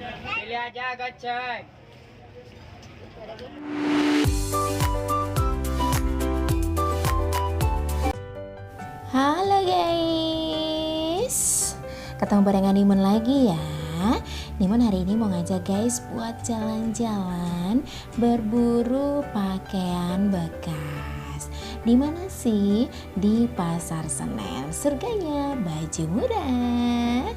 Pilih aja goceng. Halo guys, ketemu bareng Animon lagi ya. Nimon hari ini mau ngajak guys buat jalan-jalan berburu pakaian bekas. Di mana sih? Di Pasar Senen, surganya baju murah.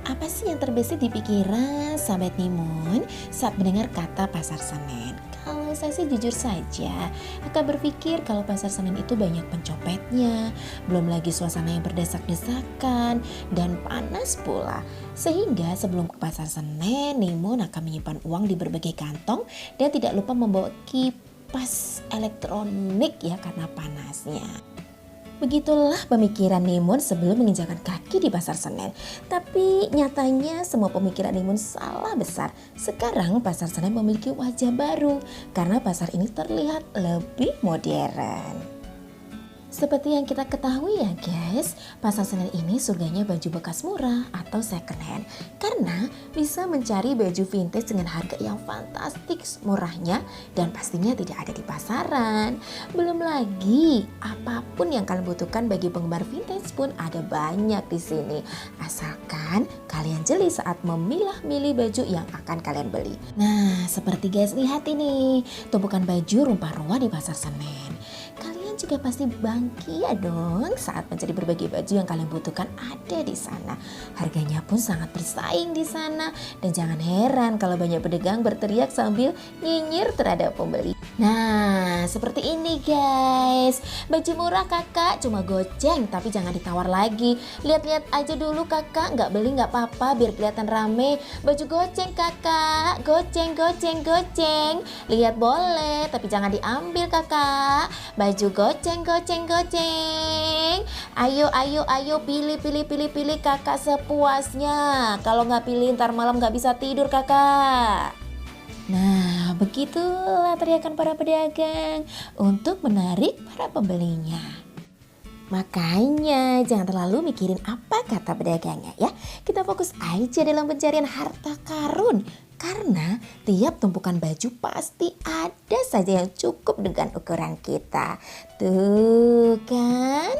Apa sih yang terbesit di pikiran sahabat Nimon saat mendengar kata Pasar Senen? Kalau saya sih jujur saja akan berpikir kalau Pasar Senen itu banyak pencopetnya, belum lagi suasana yang berdesak-desakan dan panas pula. Sehingga sebelum ke Pasar Senen, Nimon akan menyimpan uang di berbagai kantong dan tidak lupa membawa kipas elektronik ya karena panasnya. Begitulah pemikiran Nimon sebelum menginjakan kaki di Pasar Senen. Tapi nyatanya semua pemikiran Nimon salah besar. Sekarang Pasar Senen memiliki wajah baru karena pasar ini terlihat lebih modern. Seperti yang kita ketahui ya guys, Pasar Senen ini surganya baju bekas murah atau second hand. Karena bisa mencari baju vintage dengan harga yang fantastik murahnya dan pastinya tidak ada di pasaran. Belum lagi apapun yang kalian butuhkan bagi penggemar vintage pun ada banyak di sini. Asalkan kalian jeli saat memilah-milih baju yang akan kalian beli. Nah, seperti guys lihat ini, tumpukan baju rumpah-ruah di Pasar Senen. Kalian juga pasti bahagia dong saat mencari berbagai baju yang kalian butuhkan ada di sana. Harganya pun sangat bersaing di sana dan jangan heran kalau banyak pedagang berteriak sambil nyinyir terhadap pembeli. Nah, seperti ini guys. Baju murah kakak, cuma goceng tapi jangan ditawar lagi. Lihat-lihat aja dulu kakak, nggak beli nggak apa-apa biar kelihatan rame. Baju goceng kakak, goceng, goceng, goceng. Lihat boleh tapi jangan diambil kakak. Baju goceng, goceng, goceng. Ayo, ayo, ayo pilih, pilih, pilih, pilih kakak sepuasnya. Kalau nggak pilih ntar malam nggak bisa tidur kakak. Nah, begitulah teriakan para pedagang untuk menarik para pembelinya. Makanya jangan terlalu mikirin apa kata pedagangnya ya. Kita fokus aja dalam pencarian harta karun. Karena tiap tumpukan baju pasti ada saja yang cukup dengan ukuran kita. Tuh kan?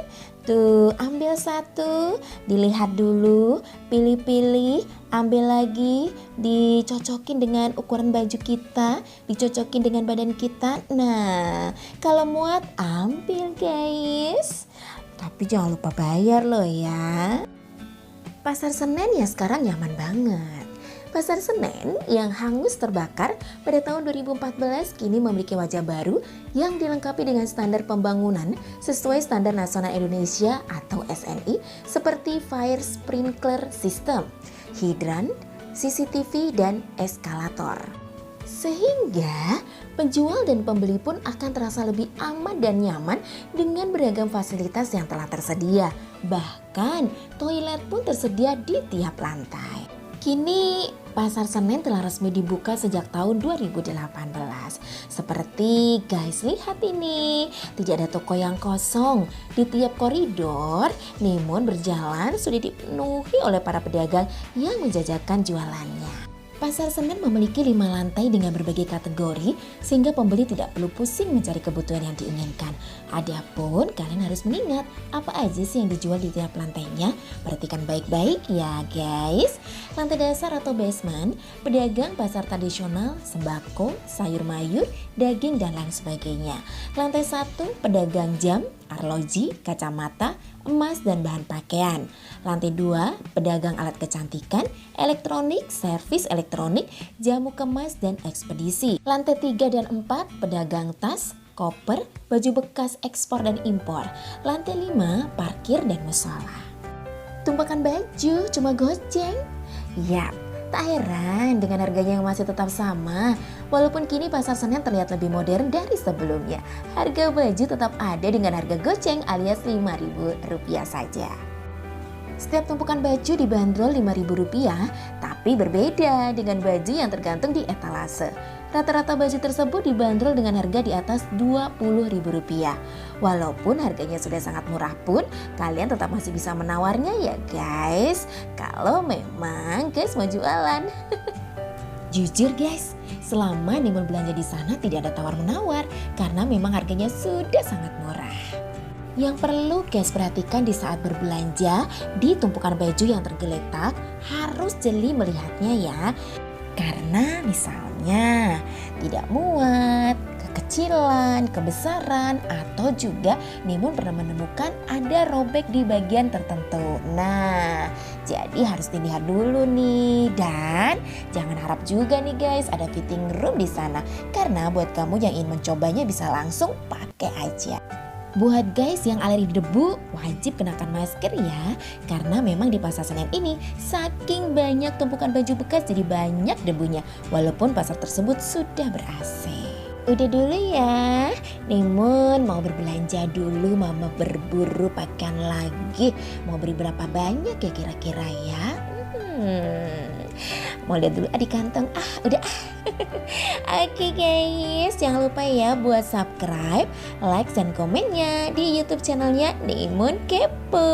Tuh, ambil satu, dilihat dulu, pilih-pilih, ambil lagi, dicocokin dengan ukuran baju kita, dicocokin dengan badan kita. Nah, kalau muat ambil guys. Tapi jangan lupa bayar loh ya. Pasar Senen ya sekarang nyaman banget. Pasar Senen yang hangus terbakar pada tahun 2014 kini memiliki wajah baru yang dilengkapi dengan standar pembangunan sesuai Standar Nasional Indonesia atau SNI seperti fire sprinkler system, hidran, CCTV, dan eskalator. Sehingga penjual dan pembeli pun akan terasa lebih aman dan nyaman dengan beragam fasilitas yang telah tersedia. Bahkan toilet pun tersedia di tiap lantai. Kini Pasar Senen telah resmi dibuka sejak tahun 2018. Seperti guys lihat ini, tidak ada toko yang kosong. Di tiap koridor, Nimon berjalan sudah dipenuhi oleh para pedagang yang menjajakan jualannya. Pasar Senen memiliki 5 lantai dengan berbagai kategori sehingga pembeli tidak perlu pusing mencari kebutuhan yang diinginkan. Adapun kalian harus mengingat apa aja sih yang dijual di tiap lantainya. Perhatikan baik-baik ya guys. Lantai dasar atau basement, pedagang pasar tradisional, sembako, sayur mayur, daging dan lain sebagainya. Lantai 1, pedagang jam, arloji, kacamata, emas dan bahan pakaian. Lantai 2, pedagang alat kecantikan, elektronik, servis elektronik, jamu kemas dan ekspedisi. Lantai 3 dan 4, pedagang tas, koper, baju bekas ekspor dan impor. Lantai 5, parkir dan musola. Tumpakan baju cuma goceng? Yap, tak heran dengan harganya yang masih tetap sama. Walaupun kini Pasar Senen terlihat lebih modern dari sebelumnya, harga baju tetap ada dengan harga goceng alias Rp5.000 saja. Setiap tumpukan baju dibanderol Rp5.000, tapi berbeda dengan baju yang tergantung di etalase. Rata-rata baju tersebut dibanderol dengan harga di atas Rp20.000. Walaupun harganya sudah sangat murah pun, kalian tetap masih bisa menawarnya ya guys. Kalau memang guys mau jualan. Jujur guys, selama Nimun belanja di sana tidak ada tawar-menawar karena memang harganya sudah sangat murah. Yang perlu guys perhatikan di saat berbelanja, di tumpukan baju yang tergeletak harus jeli melihatnya ya. Karena misalnya tidak muat, kekecilan, kebesaran, atau juga Nimun pernah menemukan ada robek di bagian tertentu. Nah, jadi harus dilihat dulu nih, dan jangan harap juga nih guys ada fitting room di sana. Karena buat kamu yang ingin mencobanya bisa langsung pakai aja. Buat guys yang alergi debu, wajib kenakan masker ya. Karena memang di pasar Senen ini saking banyak tumpukan baju bekas jadi banyak debunya. Walaupun pasar tersebut sudah ber-AC. Udah dulu ya, Nimun mau berbelanja dulu, mama berburu pakaian lagi. Mau beri berapa banyak ya kira-kira ya? Mau lihat dulu di kantong, udah. Oke guys, jangan lupa ya buat subscribe, like, dan komennya di YouTube channelnya Nimun Kepo.